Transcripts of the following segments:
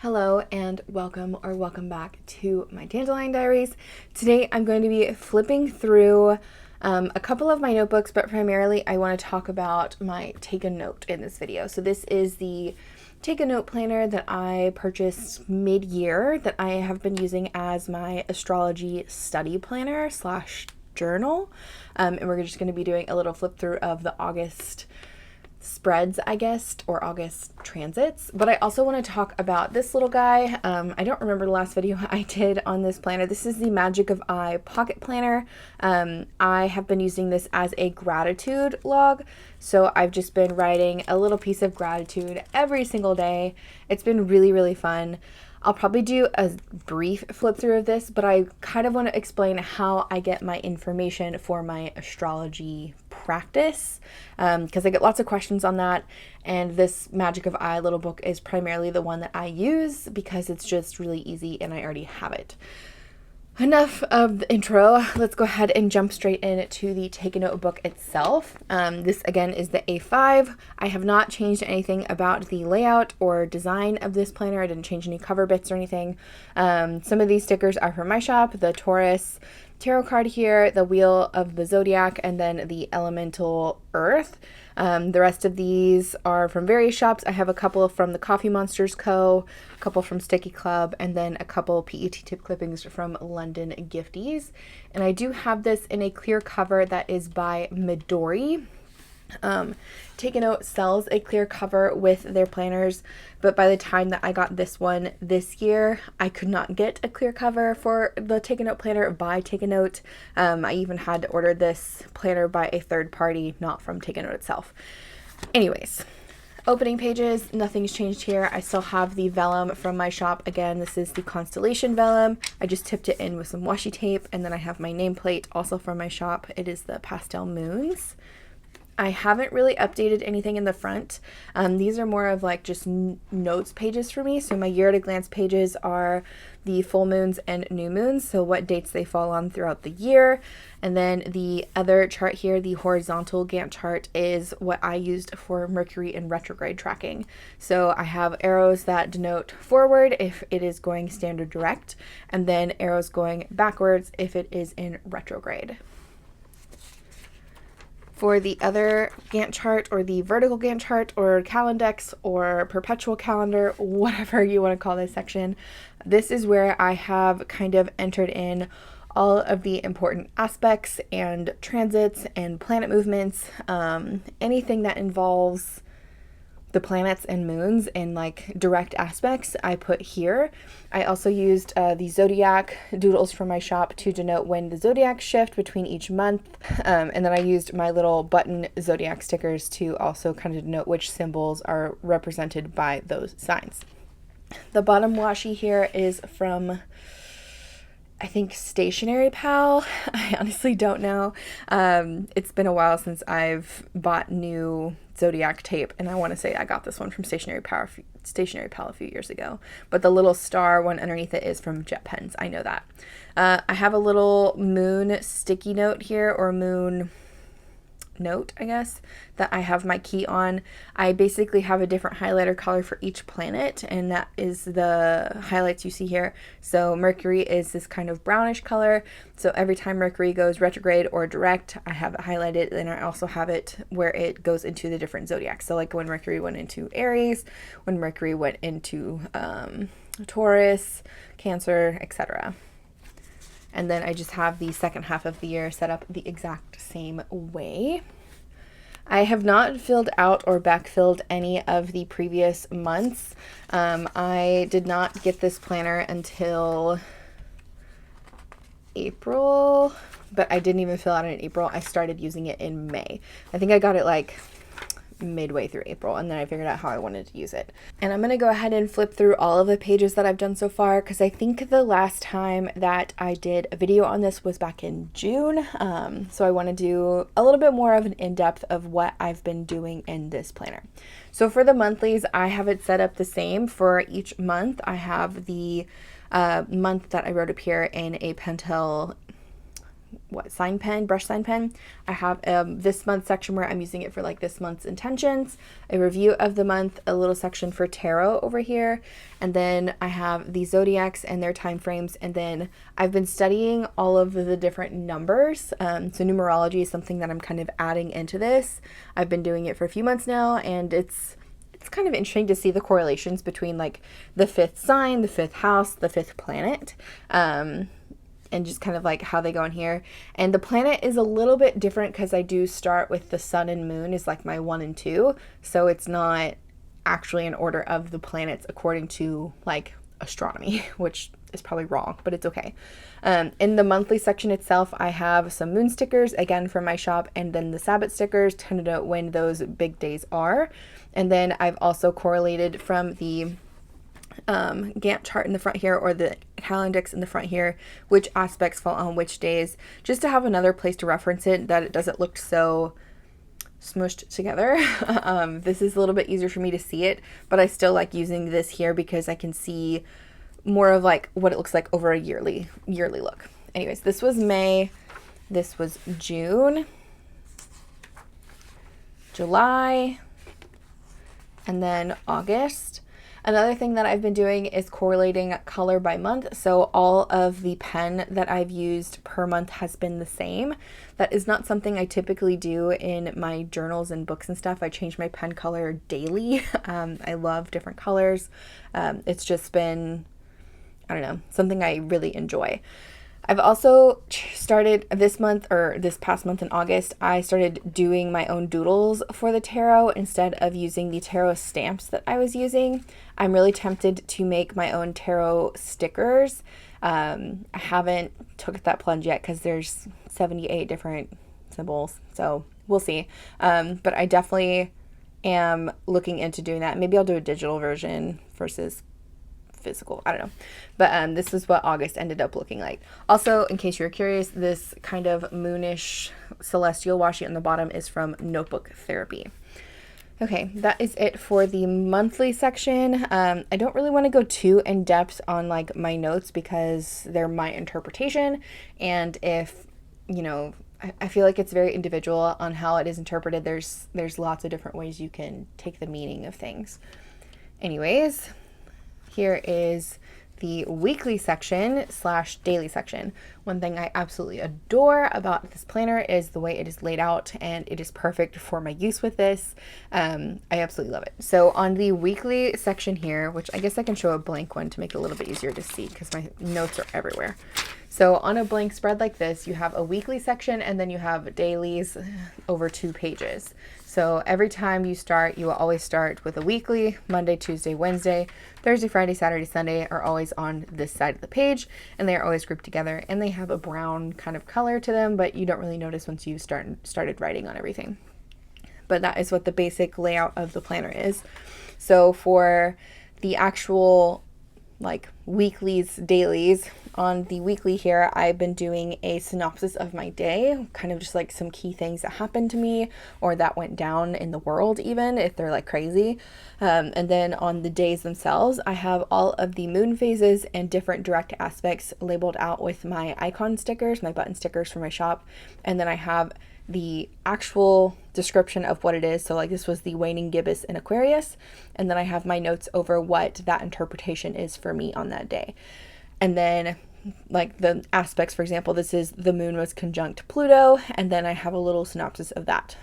Hello and welcome back to my Dandelion Diaries. Today I'm going to be flipping through a couple of my notebooks, but primarily I want to talk about my Take a Note in this video. So this is the Take a Note planner that I purchased mid-year that I have been using as my astrology study planner slash journal. And we're just going to be doing a little flip through of the August spreads, I guess, or August transits. But I also want to talk about this little guy. I don't remember the last video I did on this planner. This is the 𝗦𝘃𝗃𝗏 pocket planner. I have been using this as a gratitude log. So I've just been writing a little piece of gratitude every single day. It's been really, really fun. I'll probably do a brief flip through of this, but I kind of want to explain how I get my information for my astrology practice, because I get lots of questions on that, and this 𝗦𝘃𝗃𝗏 little book is primarily the one that I use because it's just really easy and I already have it. Enough of the intro. Let's go ahead and jump straight into the Take a Note book itself. This again is the A5. I have not changed anything about the layout or design of this planner. I didn't change any cover bits or anything. Some of these stickers are from my shop, the Taurus tarot card here, the Wheel of the Zodiac, and then the Elemental Earth. The rest of these are from various shops. I have a couple from the Coffee Monsters Co., a couple from Sticky Club, and then a couple PET tip clippings from London Gifties. And I do have this in a clear cover that is by Midori. Take a Note sells a clear cover with their planners, but by the time that I got this one this year, I could not get a clear cover for the Take a Note planner by Take a Note. I even had to order this planner by a third party, not from Take a Note itself. Anyways, opening pages, nothing's changed here. I still have the vellum from my shop. Again, this is the Constellation vellum. I just tipped it in with some washi tape, and then I have my nameplate also from my shop. It is the Pastel Moons. I haven't really updated anything in the front. These are more of like just notes pages for me. So my year at a glance pages are the full moons and new moons, so what dates they fall on throughout the year. And then the other chart here, the horizontal Gantt chart, is what I used for Mercury in retrograde tracking. So I have arrows that denote forward if it is going standard direct, and then arrows going backwards if it is in retrograde. For the other Gantt chart, or the vertical Gantt chart, or Calendex, or perpetual calendar, whatever you want to call this section, this is where I have kind of entered in all of the important aspects and transits and planet movements, anything that involves the planets and moons and like direct aspects I put here. I also used the zodiac doodles from my shop to denote when the zodiacs shift between each month, and then I used my little button zodiac stickers to also kind of denote which symbols are represented by those signs. The bottom washi here is from, I think, Stationery Pal. I honestly don't know. It's been a while since I've bought new zodiac tape, and I want to say I got this one from Stationery Pal a few years ago. But the little star one underneath it is from Jet Pens. I know that. I have a little moon sticky note here, or moon note, I guess, that I have my key on. I basically have a different highlighter color for each planet, and that is the highlights you see here. So Mercury is this kind of brownish color, so every time Mercury goes retrograde or direct, I have it highlighted, and I also have it where it goes into the different zodiacs. So like when Mercury went into Aries, when Mercury went into Taurus, Cancer, etc. And then I just have the second half of the year set up the exact same way. I have not filled out or backfilled any of the previous months. I did not get this planner until April, but I didn't even fill out in April. I started using it in May. I think I got it like midway through April, and then I figured out how I wanted to use it. And I'm going to go ahead and flip through all of the pages that I've done so far, because I think the last time that I did a video on this was back in June. So I want to do a little bit more of an in-depth of what I've been doing in this planner. So for the monthlies, I have it set up the same for each month. I have the month that I wrote up here in a Pentel sign pen, brush sign pen. I have this month section where I'm using it for like this month's intentions, a review of the month, a little section for tarot over here, and then I have the zodiacs and their time frames, and then I've been studying all of the different numbers. So numerology is something that I'm kind of adding into this. I've been doing it for a few months now, and it's kind of interesting to see the correlations between like the fifth sign, the fifth house, the fifth planet, and just kind of like how they go in here. And the planet is a little bit different because I do start with the sun and moon is like my 1 and 2. So it's not actually in order of the planets according to like astronomy, which is probably wrong, but it's okay. In the monthly section itself, I have some moon stickers, again from my shop, and then the Sabbath stickers to note when those big days are. And then I've also correlated from the Gantt chart in the front here, or the Calendex in the front here, which aspects fall on which days, just to have another place to reference it, that it doesn't look so smushed together. This is a little bit easier for me to see it, but I still like using this here because I can see more of like what it looks like over a yearly look. Anyways, this was May, this was June, July, and then August. Another thing that I've been doing is correlating color by month. So all of the pen that I've used per month has been the same. That is not something I typically do in my journals and books and stuff. I change my pen color daily. I love different colors. It's just been, I don't know, something I really enjoy. I've also started this month, or this past month in August, I started doing my own doodles for the tarot instead of using the tarot stamps that I was using. I'm really tempted to make my own tarot stickers. I haven't took that plunge yet because there's 78 different symbols, so we'll see. But I definitely am looking into doing that. Maybe I'll do a digital version versus physical, I don't know, but this is what August ended up looking like. Also, in case you're curious, this kind of moonish celestial washi on the bottom is from Notebook Therapy. Okay, that is it for the monthly section. I don't really want to go too in depth on like my notes because they're my interpretation, and if you know, I feel like it's very individual on how it is interpreted. There's lots of different ways you can take the meaning of things. Anyways, here is the weekly section / daily section. One thing I absolutely adore about this planner is the way it is laid out, and it is perfect for my use with this. I absolutely love it. So on the weekly section here, which I guess I can show a blank one to make it a little bit easier to see because my notes are everywhere. So on a blank spread like this, you have a weekly section and then you have dailies over 2 pages. So every time you start, you will always start with a weekly. Monday, Tuesday, Wednesday, Thursday, Friday, Saturday, Sunday are always on this side of the page, and they are always grouped together, and they have a brown kind of color to them, but you don't really notice once you started writing on everything. But that is what the basic layout of the planner is. So for the actual like weeklies, dailies, on the weekly here, I've been doing a synopsis of my day, kind of just like some key things that happened to me or that went down in the world, even if they're like crazy. And then on the days themselves, I have all of the moon phases and different direct aspects labeled out with my icon stickers, my button stickers from my shop. And then I have the actual description of what it is. So like this was the waning gibbous in Aquarius. And then I have my notes over what that interpretation is for me on that day. And then like the aspects, for example, this is the moon was conjunct Pluto. And then I have a little synopsis of that.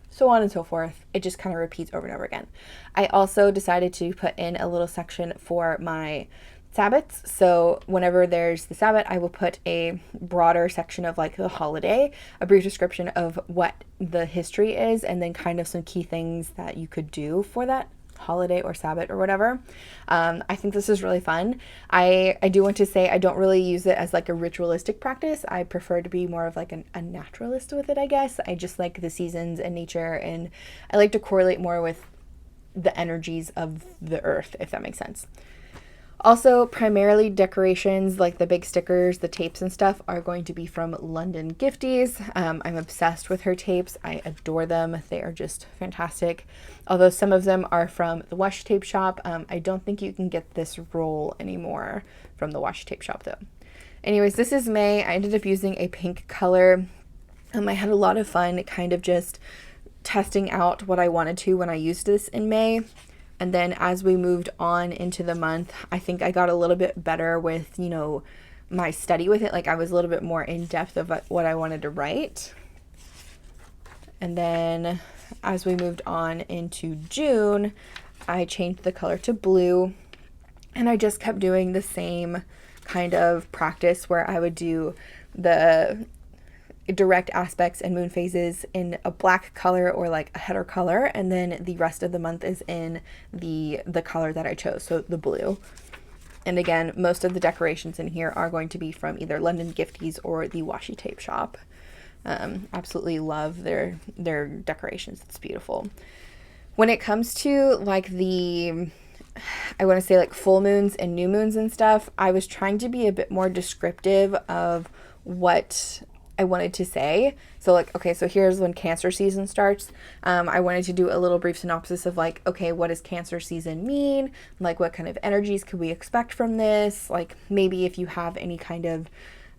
So on and so forth. It just kind of repeats over and over again. I also decided to put in a little section for my Sabbats. So whenever there's the Sabbat, I will put a broader section of like the holiday, a brief description of what the history is, and then kind of some key things that you could do for that holiday or Sabbat or whatever. I think this is really fun. I do want to say I don't really use it as like a ritualistic practice. I prefer to be more of like a naturalist with it, I guess. I just like the seasons and nature, and I like to correlate more with the energies of the earth, if that makes sense. Also, primarily decorations like the big stickers, the tapes and stuff are going to be from London Gifties. I'm obsessed with her tapes. I adore them. They are just fantastic. Although some of them are from the washi tape shop. I don't think you can get this roll anymore from the washi tape shop though. Anyways, this is May. I ended up using a pink color. I had a lot of fun kind of just testing out what I wanted to when I used this in May. And then as we moved on into the month, I think I got a little bit better with, you know, my study with it. Like I was a little bit more in depth of what I wanted to write. And then as we moved on into June, I changed the color to blue, and I just kept doing the same kind of practice where I would do the direct aspects and moon phases in a black color or like a header color, and then the rest of the month is in the color that I chose, so the blue. And again, most of the decorations in here are going to be from either London Gifties or the washi tape shop. Absolutely love their decorations. It's beautiful. When it comes to like I want to say like full moons and new moons and stuff, I was trying to be a bit more descriptive of what I wanted to say. So like, okay, so here's when Cancer season starts. I wanted to do a little brief synopsis of like, okay, what does Cancer season mean? Like what kind of energies could we expect from this? Like maybe if you have any kind of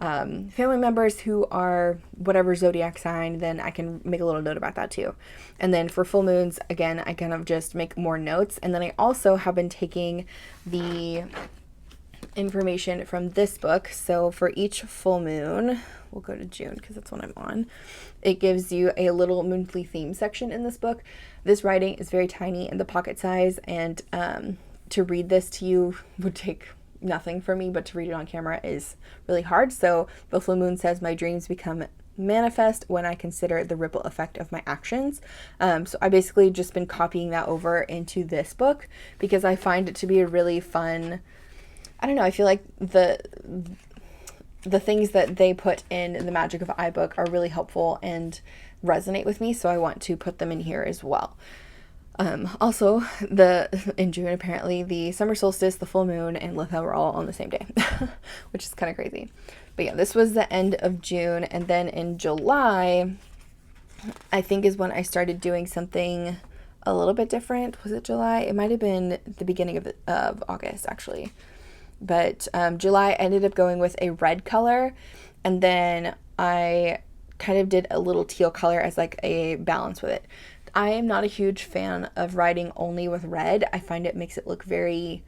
family members who are whatever zodiac sign, then I can make a little note about that too. And then for full moons, again, I kind of just make more notes. And then I also have been taking the information from this book. So for each full moon, we'll go to June because that's what I'm on. It gives you a little monthly theme section in this book. This writing is very tiny in the pocket size, and to read this to you would take nothing for me, but to read it on camera is really hard. So the full moon says, my dreams become manifest when I consider the ripple effect of my actions. So I basically just been copying that over into this book because I find it to be a really fun, I don't know, I feel like the things that they put in the Magic of I book are really helpful and resonate with me, so I want to put them in here as well. Also, in June, apparently, the summer solstice, the full moon, and Litha were all on the same day, which is kind of crazy. But yeah, this was the end of June, and then in July, I think is when I started doing something a little bit different. Was it July? It might have been the beginning of August, actually. But July, I ended up going with a red color, and then I kind of did a little teal color as like a balance with it. I am not a huge fan of writing only with red. I find it makes it look very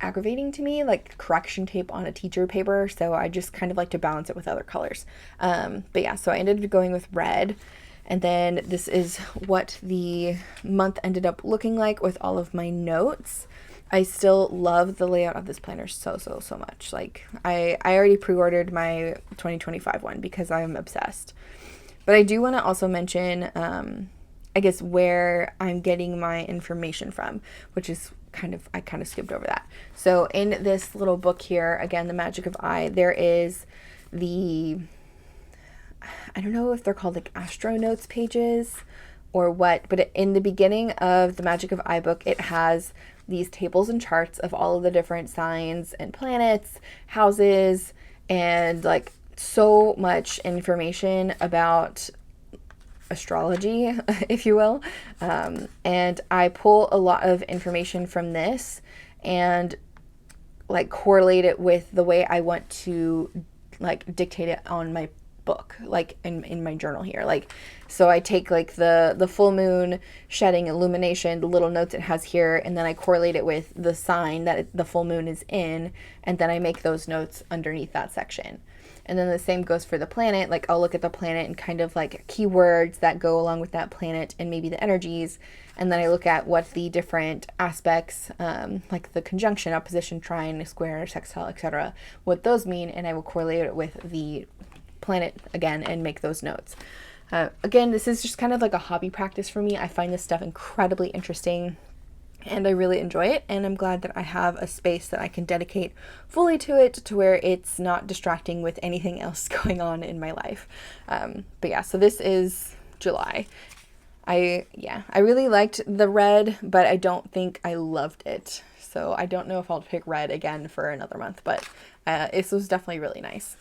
aggravating to me, like correction tape on a teacher paper, so I just kind of like to balance it with other colors. But yeah, so I ended up going with red, and then this is what the month ended up looking like with all of my notes. I still love the layout of this planner so much. Like I already pre-ordered my 2025 one because I'm obsessed. But I do want to also mention I guess where I'm getting my information from, which is I kind of skipped over that. So in this little book here, again, the Magic of I, there is I don't know if they're called like Astro Notes pages or what, but in the beginning of the Magic of I book, it has these tables and charts of all of the different signs and planets, houses, and like so much information about astrology, if you will. And I pull a lot of information from this and like correlate it with the way I want to like dictate it on my book, like in my journal here. Like, so I take like the full moon shedding illumination, the little notes it has here, and then I correlate it with the sign that the full moon is in, and then I make those notes underneath that section. And then the same goes for the planet. Like I'll look at the planet and kind of like keywords that go along with that planet and maybe the energies. And then I look at what the different aspects, like the conjunction, opposition, trine, square, sextile, etc., what those mean. And I will correlate it with the planet again and make those notes. Again, this is just kind of like a hobby practice for me. I find this stuff incredibly interesting, and I really enjoy it, and I'm glad that I have a space that I can dedicate fully to it, to where it's not distracting with anything else going on in my life. But yeah, so this is July. I really liked the red, but I don't think I loved it. So I don't know if I'll pick red again for another month, but this was definitely really nice.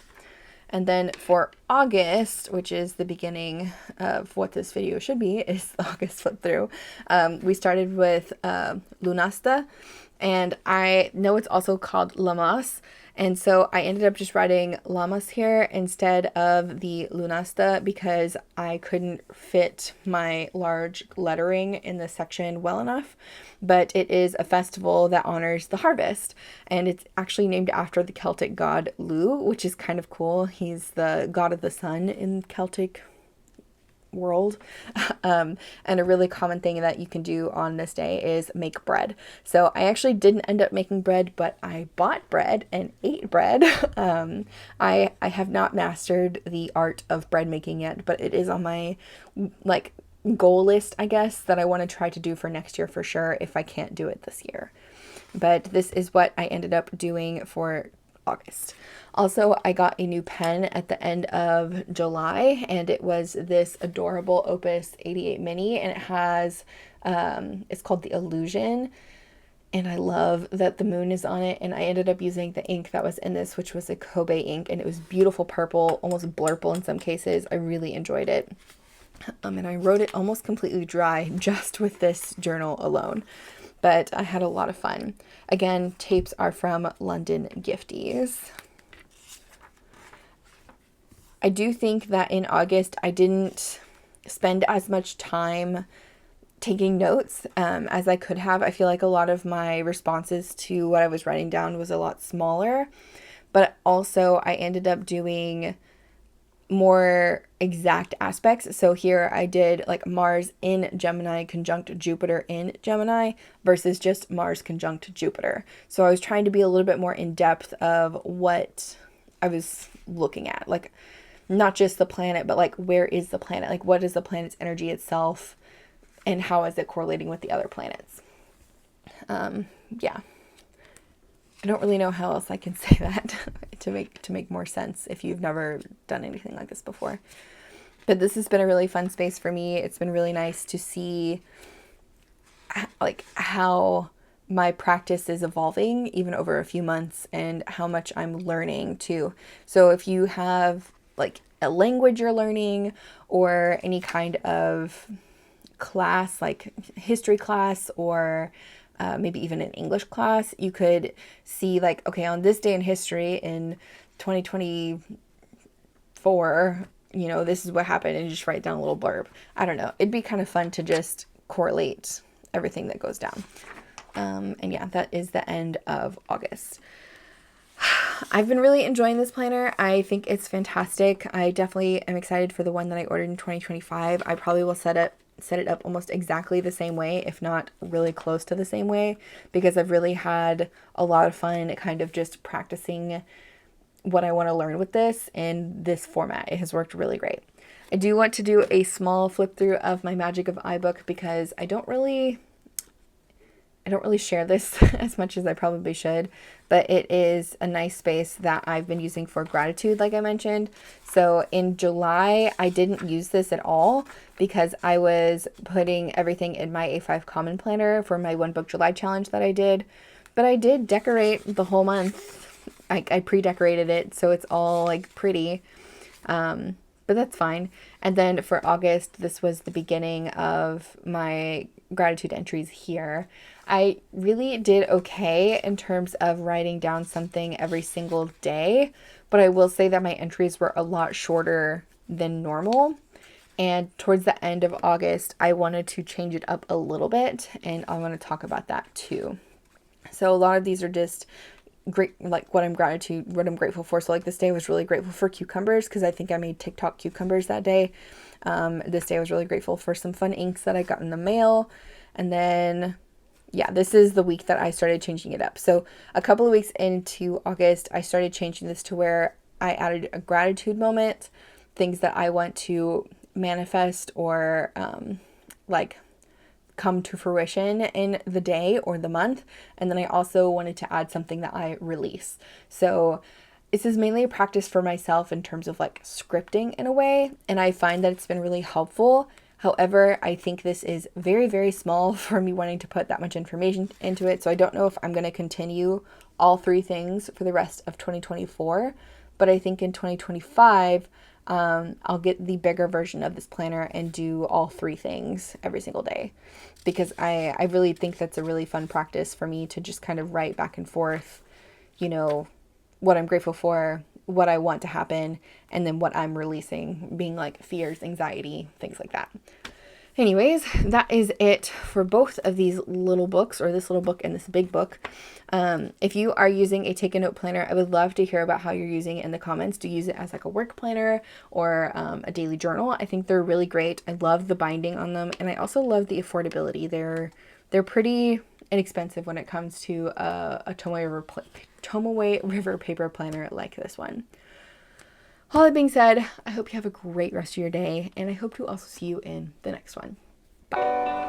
And then for August, which is the beginning of what this video should be, is the August flip through. We started with Lunasta, And I know it's also called 𝗦𝘂𝘁, and so I ended up just writing 𝗦𝘂𝘁 here instead of the 𝗦𝘂𝘁 because I couldn't fit my large lettering in this section well enough. But it is a festival that honors the harvest, and it's actually named after the Celtic god 𝗬, which is kind of cool. He's the god of the sun in Celtic world. And a really common thing that you can do on this day is make bread. So I actually didn't end up making bread, but I bought bread and ate bread. I have not mastered the art of bread making yet, but it is on my like goal list, I guess, that I want to try to do for next year for sure if I can't do it this year. But this is what I ended up doing for August. Also, I got a new pen at the end of July, and it was this adorable Opus 88 Mini, and it has, it's called the Illusion, and I love that the moon is on it, and I ended up using the ink that was in this, which was a Kobe ink, and it was beautiful purple, almost blurple in some cases. I really enjoyed it. And I wrote it almost completely dry just with this journal alone, but I had a lot of fun. Again, tapes are from London Gifties. I do think that in August I didn't spend as much time taking notes as I could have. I feel like a lot of my responses to what I was writing down was a lot smaller, but also I ended up doing more exact aspects. So here I did like Mars in Gemini conjunct Jupiter in Gemini versus just Mars conjunct Jupiter. So I was trying to be a little bit more in depth of what I was looking at, like not just the planet, but like where is the planet, like what is the planet's energy itself and how is it correlating with the other planets. Yeah, I don't really know how else I can say that to make more sense if you've never done anything like this before. But this has been a really fun space for me. It's been really nice to see like how my practice is evolving even over a few months and how much I'm learning too. So if you have like a language you're learning or any kind of class, like history class or maybe even an English class, you could see like, okay, on this day in history in 2024, you know, this is what happened, and just write down a little blurb. I don't know. It'd be kind of fun to just correlate everything that goes down. And yeah, that is the end of August. I've been really enjoying this planner. I think it's fantastic. I definitely am excited for the one that I ordered in 2025. I probably will set it up almost exactly the same way, if not really close to the same way, because I've really had a lot of fun kind of just practicing what I want to learn with this in this format. It has worked really great. I do want to do a small flip through of my Magic of iBook because I don't really share this as much as I probably should, but it is a nice space that I've been using for gratitude, like I mentioned. So in July, I didn't use this at all because I was putting everything in my A5 Common Planner for my One Book July challenge that I did, but I did decorate the whole month. I pre-decorated it, so it's all like pretty, but that's fine. And then for August, this was the beginning of my gratitude entries here. I really did okay in terms of writing down something every single day, but I will say that my entries were a lot shorter than normal. And towards the end of August, I wanted to change it up a little bit, and I want to talk about that too. So a lot of these are just great, like what I'm grateful for. So like this day I was really grateful for cucumbers because I think I made TikTok cucumbers that day. This day I was really grateful for some fun inks that I got in the mail. And then yeah, this is the week that I started changing it up. So a couple of weeks into August, I started changing this to where I added a gratitude moment, things that I want to manifest or like come to fruition in the day or the month. And then I also wanted to add something that I release. So this is mainly a practice for myself in terms of like scripting in a way. And I find that it's been really helpful. However, I think this is very, very small for me wanting to put that much information into it. So I don't know if I'm going to continue all three things for the rest of 2024. But I think in 2025, I'll get the bigger version of this planner and do all 3 things every single day, because I really think that's a really fun practice for me to just kind of write back and forth, you know, what I'm grateful for, what I want to happen, and then what I'm releasing, being like fears, anxiety, things like that. Anyways, that is it for both of these little books, or this little book and this big book. If you are using a take a note planner, I would love to hear about how you're using it in the comments. Do you use it as like a work planner or a daily journal? I think they're really great. I love the binding on them, and I also love the affordability. They're pretty inexpensive when it comes to a Tomoe River paper planner like this one. All that being said, I hope you have a great rest of your day, and I hope to also see you in the next one. Bye.